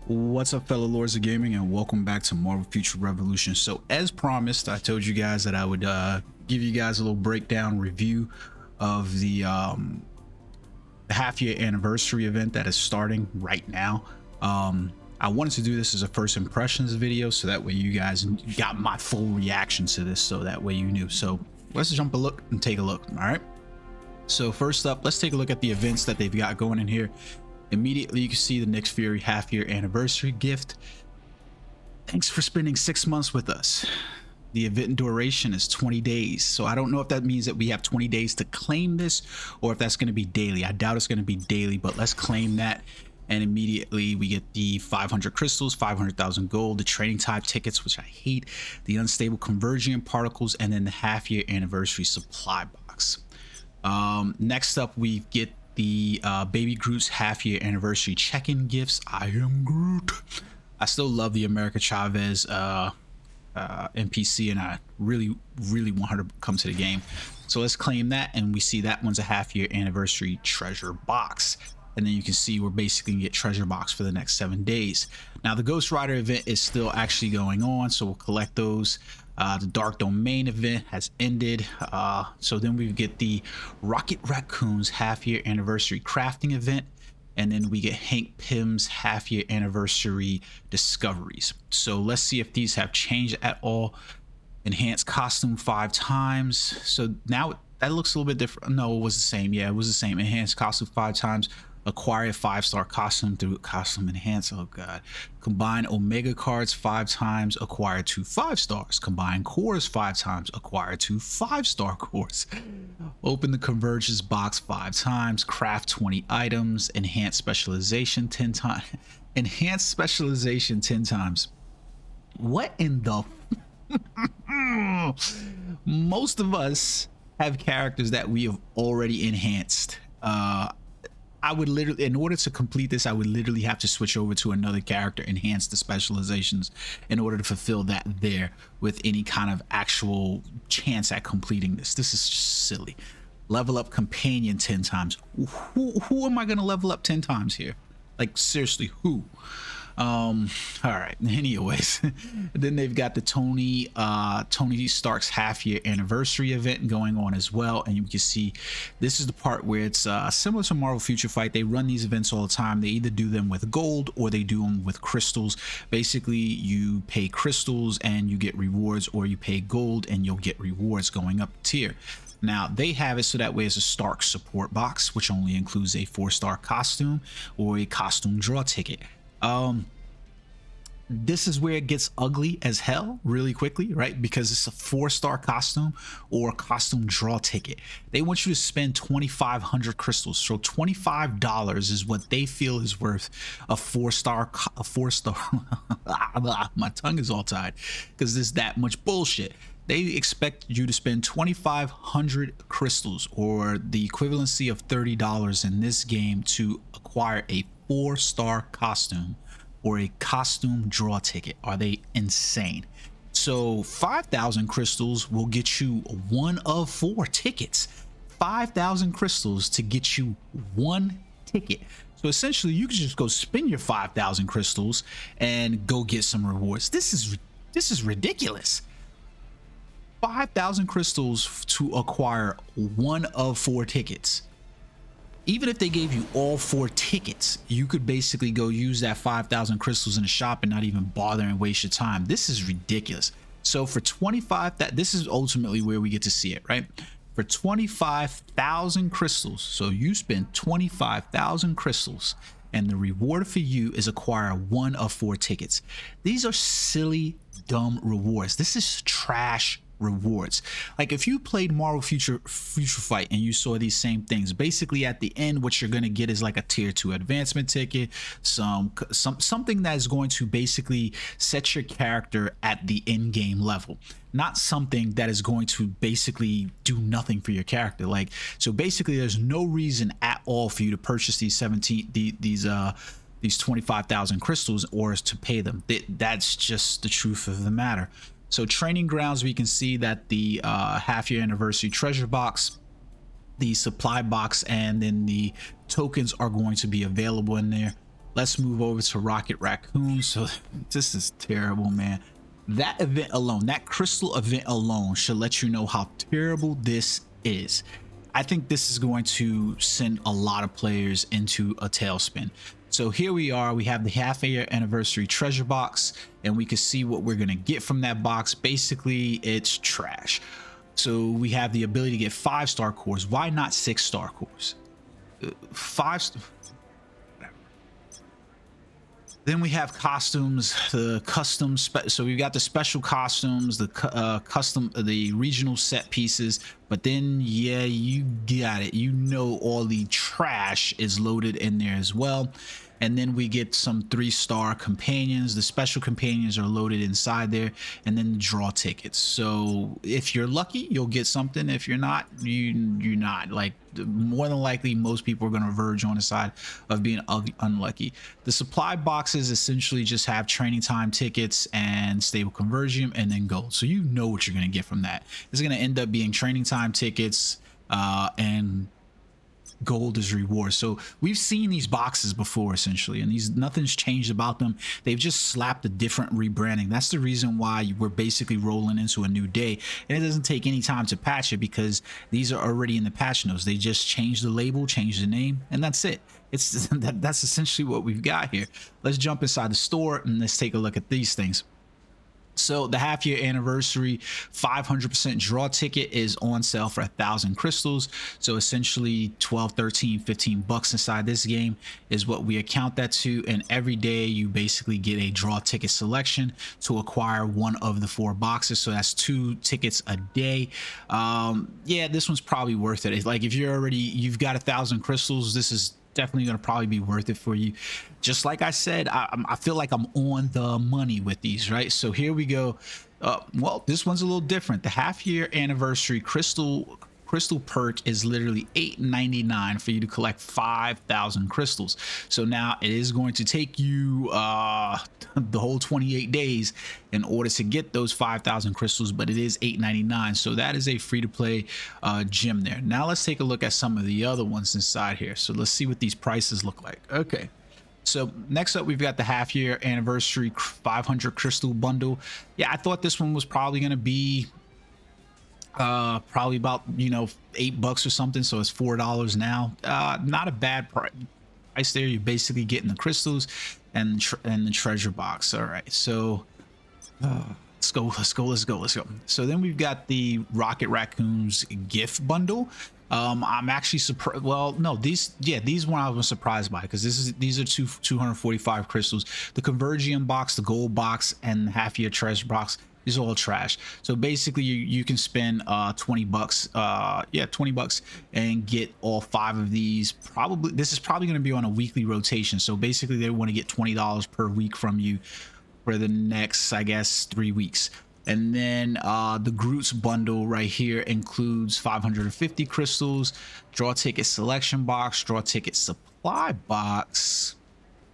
What's up, fellow lords of gaming, and welcome back to Marvel Future Revolution. So as promised, I told you guys that I would give you guys a little breakdown review of the half-year anniversary event that is starting right now. I wanted to do this as a first impressions video, so that way you guys got my full reaction to this, so that way you knew. So let's jump a look and take a look. All right, so first up, let's take a look at the events that they've got going in here. Immediately you can see the Nick Fury half-year anniversary gift. Thanks for spending 6 months with us. The event duration is 20 days, so I don't know if that means that we have 20 days to claim this or if that's going to be daily. I doubt it's going to be daily, but let's claim that. And immediately we get the 500 crystals, 500,000 gold, the trading type tickets, which I hate, the unstable converging particles, and then the half-year anniversary supply box. Next up, we get the Baby Groot's half-year anniversary check-in gifts. I am Groot. I still love the America Chavez NPC, and I really want her to come to the game. So let's claim that, and we see that one's a half-year anniversary treasure box. And then you can see we're basically gonna get treasure box for the next 7 days. Now the Ghost Rider event is still actually going on, so we'll collect those. The Dark Domain event has ended, so then we get the Rocket Raccoon's half-year anniversary crafting event, and then we get Hank Pym's half-year anniversary discoveries. So let's see if these have changed at all. Enhanced costume 5 times, so now that looks a little bit different. No, it was the same. Yeah, it was the same. Enhanced costume 5 times. Acquire a 5-star costume through costume enhance. Oh god. Combine Omega cards 5 times, acquire 2 5-stars. Combine cores 5 times, acquire 2 5-star cores. Open the convergence box 5 times, craft 20 items, enhance specialization 10 times. Enhance specialization 10 times. What in the most of us have characters that we have already enhanced. I would literally, in order to complete this, I would literally have to switch over to another character, enhance the specializations in order to fulfill that there with any kind of actual chance at completing this. This is just silly. Level up companion 10 times. Who am I going to level up 10 times here? Like, seriously, who? All right, anyways. Then they've got the Tony Stark's half-year anniversary event going on as well, and you can see this is the part where it's similar to Marvel Future Fight. They run these events all the time. They either do them with gold or they do them with crystals. Basically, you pay crystals and you get rewards, or you pay gold and you'll get rewards going up tier. Now they have it so that way it's a Stark support box, which only includes a 4-star costume or a costume draw ticket. This is where it gets ugly as hell really quickly, right? Because it's a 4-star costume or a costume draw ticket. They want you to spend 2,500 crystals. So $25 is what they feel is worth a 4-star. My tongue is all tied because there's that much bullshit. They expect you to spend 2,500 crystals, or the equivalency of $30 in this game, to acquire a 4-star costume or a costume draw ticket. Are they insane? So 5,000 crystals will get you 1 of 4 tickets. 5,000 crystals to get you 1 ticket. So essentially you can just go spend your 5,000 crystals and go get some rewards. This is ridiculous. 5,000 crystals to acquire 1 of 4 tickets. Even if they gave you all 4 tickets, you could basically go use that 5,000 crystals in the shop and not even bother and waste your time. This is ridiculous. So for 25, this is ultimately where we get to see it, right? For 25,000 crystals, so you spend 25,000 crystals, and the reward for you is acquire 1 of 4 tickets. These are silly, dumb rewards. This is trash rewards. Like if you played Marvel Future Fight and you saw these same things, basically at the end what you're going to get is like a tier 2 advancement ticket, something that is going to basically set your character at the end game level, not something that is going to basically do nothing for your character. Like, so basically there's no reason at all for you to purchase these 25,000 crystals or to pay them. That's just the truth of the matter. So training grounds, we can see that the half-year anniversary treasure box, the supply box, and then the tokens are going to be available in there. Let's move over to Rocket Raccoon. So this is terrible, man. That event alone, that crystal event alone, should let you know how terrible this is. I think this is going to send a lot of players into a tailspin. So here we are, we have the half-year anniversary treasure box, and we can see what we're gonna get from that box. Basically, it's trash. So we have the ability to get 5-star cores. Why not 6-star cores? 5. Then we have costumes, the custom, so we've got the special costumes, the custom, the regional set pieces. But then, yeah, you got it. You know, all the trash is loaded in there as well. And then we get some 3-star companions. The special companions are loaded inside there, and then the draw tickets. So if you're lucky, you'll get something. If you're not, you're not. Like, more than likely, most people are going to verge on the side of being unlucky. The supply boxes essentially just have training time tickets and stable conversion and then gold. So you know what you're going to get from that. It's going to end up being training time tickets and gold is reward. So we've seen these boxes before essentially, and nothing's changed about them. They've just slapped a different rebranding. That's the reason why we're basically rolling into a new day, and it doesn't take any time to patch it because these are already in the patch notes. They just change the label, change the name, and that's it. It's that's essentially what we've got here. Let's jump inside the store and let's take a look at these things. So the half-year anniversary 500% draw ticket is on sale for 1,000 crystals. So essentially 12, 13, 15 bucks inside this game is what we account that to. And every day you basically get a draw ticket selection to acquire one of the 4 boxes. So that's 2 tickets a day. Yeah, this one's probably worth it. It's like if you've got 1,000 crystals, this is definitely going to probably be worth it for you. Just like I said, I feel like I'm on the money with these, right? So here we go. Well, this one's a little different. The half-year anniversary crystal perk is literally $8.99 for you to collect 5,000 crystals. So now it is going to take you the whole 28 days in order to get those 5,000 crystals, but it is $8.99. So that is a free-to-play gem there. Now let's take a look at some of the other ones inside here. So let's see what these prices look like. Okay. So next up, we've got the half-year anniversary 500 crystal bundle. Yeah, I thought this one was probably going to be probably about, you know, $8 or something. So it's $4 now. Not a bad price there. You're basically getting the crystals and the treasure box. All right, so let's go. So then we've got the Rocket Raccoon's gift bundle. I'm actually surprised. Well, no, these one I was surprised by because these are 245 crystals. The Convergium box, the gold box, and the half-year treasure box is all trash. So basically you can spend 20 bucks, yeah, 20 bucks and get all 5 of these. This is probably going to be on a weekly rotation. So basically they want to get $20 per week from you for the next, I guess, 3 weeks. And then the Groot's bundle right here includes 550 crystals, draw ticket selection box, draw ticket supply box,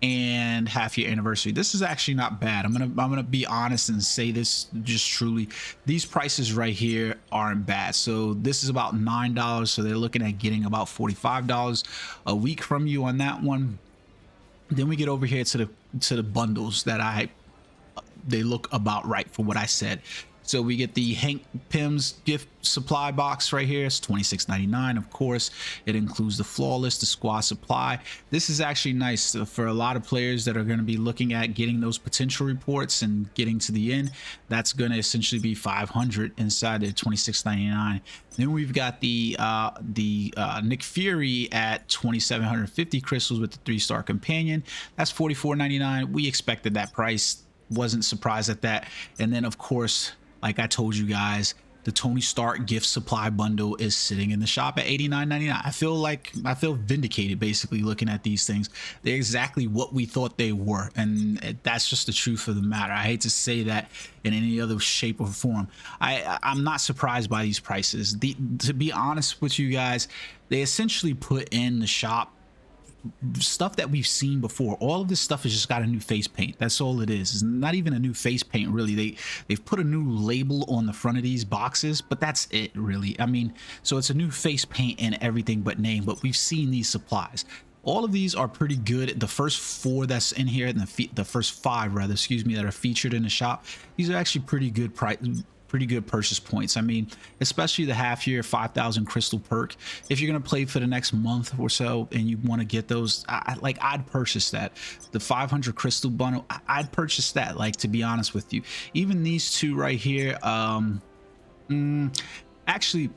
and half-year anniversary. This is actually not bad. I'm gonna be honest and say this just truly. These prices right here aren't bad. So this is about $9. So they're looking at getting about $45 a week from you on that one. Then we get over here to the bundles that they look about right for what I said. So we get the Hank Pym's gift supply box right here. It's $26.99. Of course, it includes the Flawless, the Squad Supply. This is actually nice for a lot of players that are going to be looking at getting those potential reports and getting to the end. That's going to essentially be 500 inside there, $26.99. Then we've got the Nick Fury at 2,750 crystals with the 3-star companion. That's $44.99. We expected that price. Wasn't surprised at that. And then of course, like I told you guys, the Tony Stark gift supply bundle is sitting in the shop at $89.99. I feel vindicated basically looking at these things. They're exactly what we thought they were, and that's just the truth of the matter. I hate to say that in any other shape or form. I'm not surprised by these prices. To be honest with you guys, they essentially put in the shop stuff that we've seen before. All of this stuff has just got a new face paint. That's all it is. It's not even a new face paint really. They've put a new label on the front of these boxes, but that's it really. I mean, so it's a new face paint and everything but name, but we've seen these supplies. All of these are pretty good. The first 4 that's in here, and the first 5 rather, excuse me, that are featured in the shop, these are actually pretty good pretty good purchase points. I mean, especially the half year 5,000 crystal perk. If you're gonna play for the next month or so and you want to get those, I'd purchase that. The 500 crystal bundle, I'd purchase that. Like, to be honest with you, even these two right here, actually,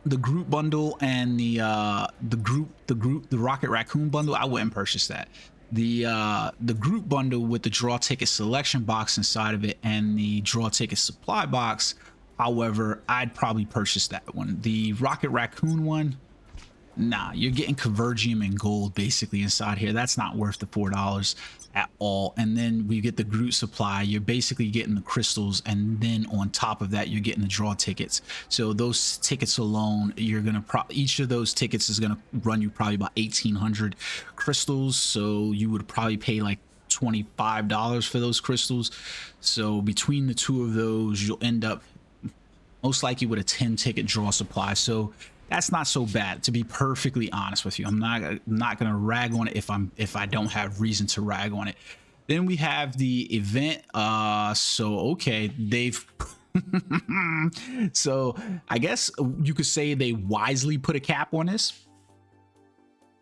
the group bundle and the Rocket Raccoon bundle, I wouldn't purchase that. The group bundle with the draw ticket selection box inside of it and the draw ticket supply box, however, I'd probably purchase that one. The Rocket Raccoon one, nah, you're getting Convergium and gold basically inside here. That's not worth the $4 at all. And then we get the group supply. You're basically getting the crystals, and then on top of that, you're getting the draw tickets. So those tickets alone, you're gonna each of those tickets is gonna run you probably about 1,800 crystals. So you would probably pay like $25 for those crystals. So between the two of those, you'll end up most likely with a 10 ticket draw supply. So that's not so bad, to be perfectly honest with you. I'm not gonna rag on it if I don't have reason to rag on it. Then we have the event. So okay, they've so I guess you could say they wisely put a cap on this.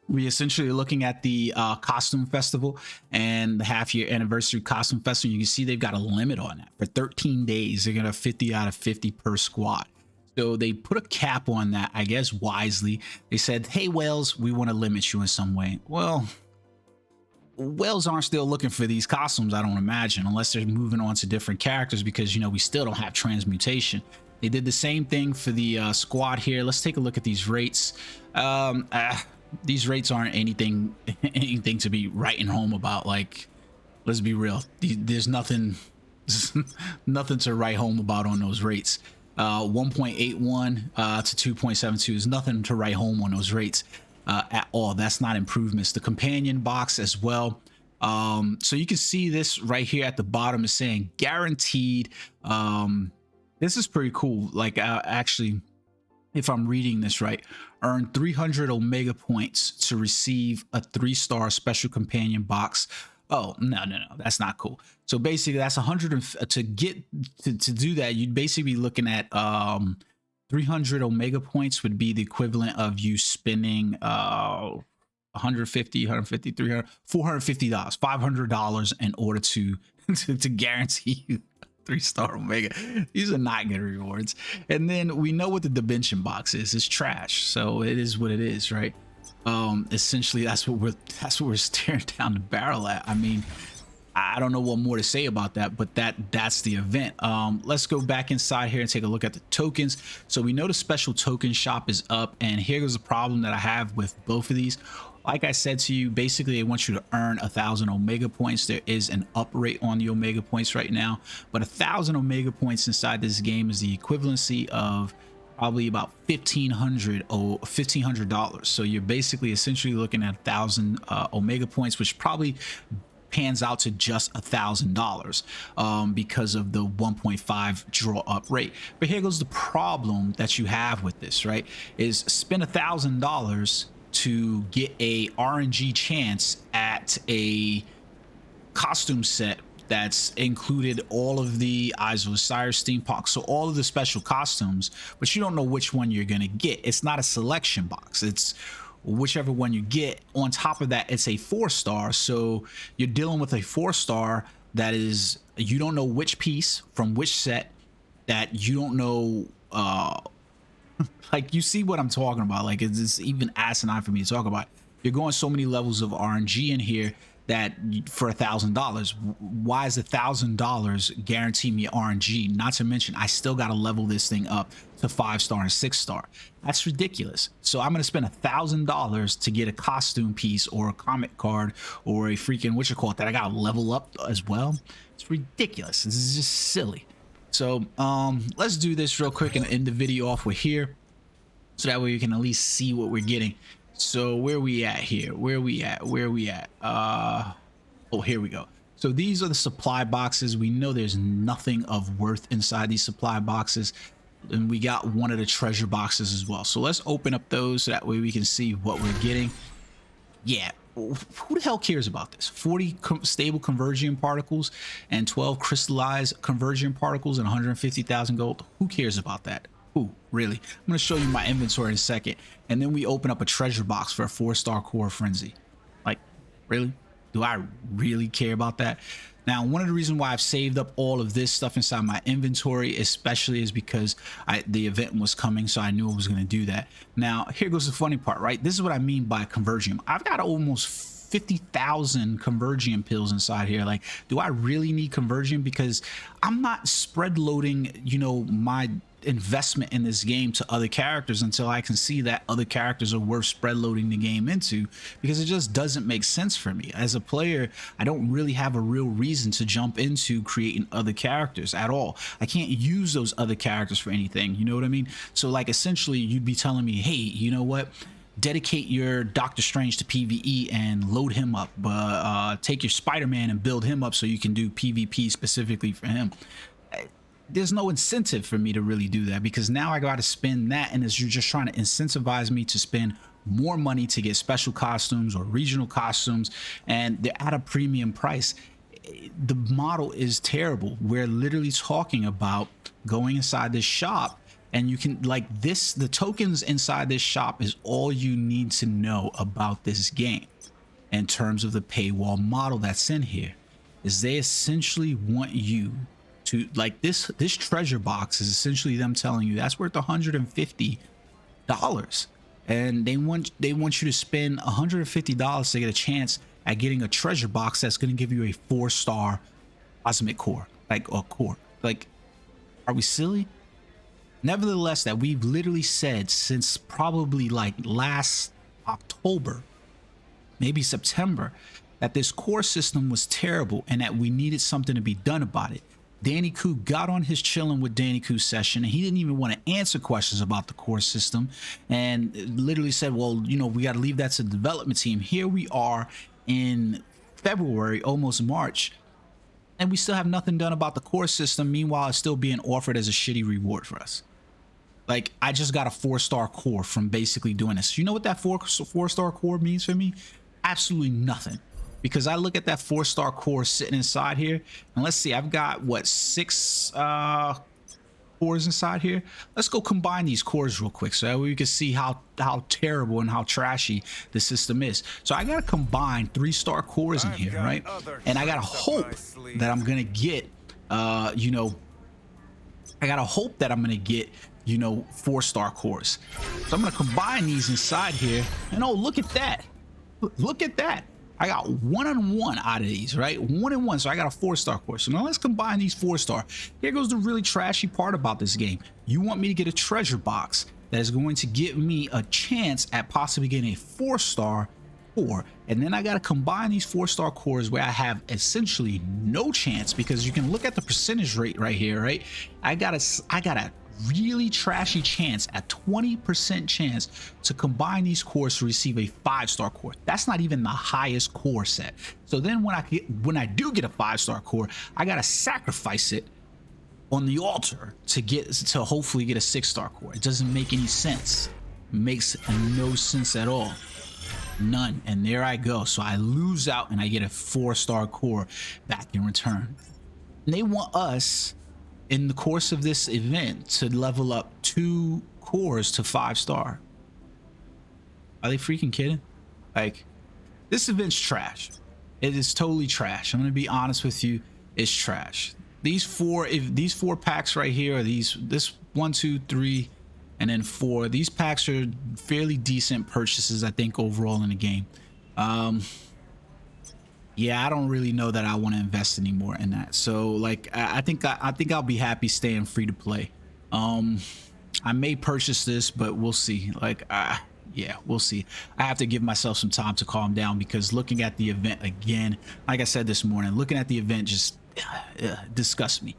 We essentially are looking at the costume festival and the half-year anniversary costume festival. You can see they've got a limit on that. For 13 days, they're gonna 50 out of 50 per squad. So they put a cap on that, I guess wisely. They said, hey, whales, we want to limit you in some way. Well, whales aren't still looking for these costumes, I don't imagine, unless they're moving on to different characters, because, you know, we still don't have transmutation. They did the same thing for the squad here. Let's take a look at these rates. These rates aren't anything to be writing home about. Like, let's be real. There's nothing to write home about on those rates. 1.81 to 2.72 is nothing to write home on those rates at all. That's not improvements. The companion box as well. So you can see this right here at the bottom is saying guaranteed. This is pretty cool. Like, actually, if I'm reading this right, earn 300 Omega points to receive a 3-star special companion box. Oh, no, that's not cool. So basically that's 100 to do that. You'd basically be looking at 300 Omega points would be the equivalent of you spending 150, 300, $450, $500 in order to guarantee you 3-star Omega. These are not good rewards. And then we know what the dimension box is. It's trash. So it is what it is, right? Essentially that's what we're staring down the barrel at. I mean, I don't know what more to say about that, but that's the event. Let's go back inside here and take a look at the tokens. So we know the special token shop is up, and here goes the problem that I have with both of these. Like I said to you, basically they want you to earn 1,000 Omega points. There is an up rate on the Omega points right now, but 1,000 Omega points inside this game is the equivalency of probably about $1,500. So you're basically essentially looking at 1,000 Omega points, which probably pans out to just $1,000 because of the 1.5 draw up rate. But here goes the problem that you have with this, right? Is spend $1,000 to get a RNG chance at a costume set that's included all of the Eyes of Osiris steampunk, so all of the special costumes, but you don't know which one you're gonna get. It's not a selection box, it's whichever one you get. On top of that, it's a 4-star, so you're dealing with a 4-star that is, you don't know which piece from which set, that you don't know like, you see what I'm talking about. Like, it's even asinine for me to talk about. You're going so many levels of RNG in here that for $1,000, why is $1,000 guarantee me RNG? Not to mention, I still got to level this thing up to 5-star and 6-star. That's ridiculous. So I'm going to spend $1,000 to get a costume piece or a comic card or a freaking that I got to level up as well. It's ridiculous. This is just silly. So let's do this real quick and end the video off with here, so that way you can at least see what we're getting. So where we at here? Where we at? Oh, here we go. So these are the supply boxes. We know there's nothing of worth inside these supply boxes, and we got one of the treasure boxes as well. So let's open up those so that way we can see what we're getting. yeah, who the hell cares about this? 40 stable convergent particles and 12 crystallized convergent particles and 150,000 gold. Who cares about that? Who, really? I'm going to show you my inventory in a second, and then we open up a treasure box for a 4-star core frenzy. Like, really? Do I really care about that? Now, one of the reasons why I've saved up all of this stuff inside my inventory, especially, is because the event was coming, so I knew I was going to do that. Now, here goes the funny part, right? This is what I mean by convergium. I've got almost 50,000 convergium pills inside here. Like, do I really need convergium? Because I'm not spread loading, you know, my investment in this game to other characters until I can see that other characters are worth spread loading the game into, because it just doesn't make sense for me as a player. I don't really have a real reason to jump into creating other characters at all. I can't use those other characters for anything, you know what I mean? So like, essentially you'd be telling me, hey, you know what, dedicate your Doctor Strange to PvE and load him up, but take your Spider-Man and build him up so you can do PvP specifically for him. There's no incentive for me to really do that, because now I got to spend that, and you're just trying to incentivize me to spend more money to get special costumes or regional costumes, and they're at a premium price. The model is terrible. We're literally talking about going inside this shop, and you can, like, this, the tokens inside this shop is all you need to know about this game in terms of the paywall model that's in here. Is they essentially want you to, like, this treasure box is essentially them telling you that's worth $150, and they want you to spend $150 to get a chance at getting a treasure box that's going to give you a 4-star cosmic core, like a core. Like, are we silly? Nevertheless, that we've literally said since probably like last October, maybe September, that this core system was terrible and that we needed something to be done about it. Danny Koo got on his chilling with Danny Koo session, and he didn't even want to answer questions about the core system, and literally said, well, you know, we got to leave that to the development team. Here we are in February, almost March, and we still have nothing done about the core system. Meanwhile, it's still being offered as a shitty reward for us. Like, I just got a 4-star core from basically doing this. You know what that 4-star core means for me? Absolutely nothing. Because I look at that 4-star core sitting inside here, and let's see, I've got what, 6 cores inside here. Let's go combine these cores real quick so that we can see how terrible and how trashy the system is. So I gotta combine 3-star cores in here, right? And I gotta hope that I'm gonna get you know, I gotta hope that I'm gonna get, you know, 4-star cores. So I'm gonna combine these inside here, and oh, look at that, look at that. I got 1-on-1 out of these, right? 1-on-1, so I got a 4-star core. So now let's combine these 4-star. Here goes the really trashy part about this game. You want me to get a treasure box that is going to give me a chance at possibly getting a 4-star core, and then I got to combine these 4-star cores where I have essentially no chance, because you can look at the percentage rate right here, right? I got a really trashy chance at 20% chance to combine these cores to receive a 5-star core. That's not even the highest core set. So then when I do get a 5-star core, I gotta sacrifice it on the altar to hopefully get a 6-star core. It doesn't make any sense. It makes no sense at all. None. And there I go. So I lose out and I get a 4-star core back in return. And they want us, in the course of this event, to level up 2 cores to 5-star. Are they freaking kidding? Like, this event's trash. It is totally trash. I'm gonna be honest with you, it's trash. These 4 packs right here are this 1, 2, 3, and then 4. These packs are fairly decent purchases, I think, overall in the game. Yeah, I don't really know that I want to invest anymore in that. So like, I think I'll be happy staying free to play. I may purchase this, but we'll see. Like, yeah, we'll see. I have to give myself some time to calm down, because looking at the event again, like I said this morning, looking at the event just disgusts me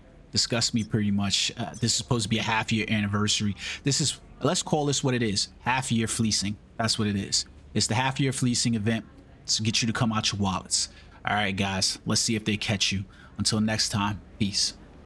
pretty much. This is supposed to be a half-year anniversary. This is, let's call this what it is, half-year fleecing. That's what it is. It's the half-year fleecing event to get you to come out your wallets. All right, guys, let's see if they catch you. Until next time, peace.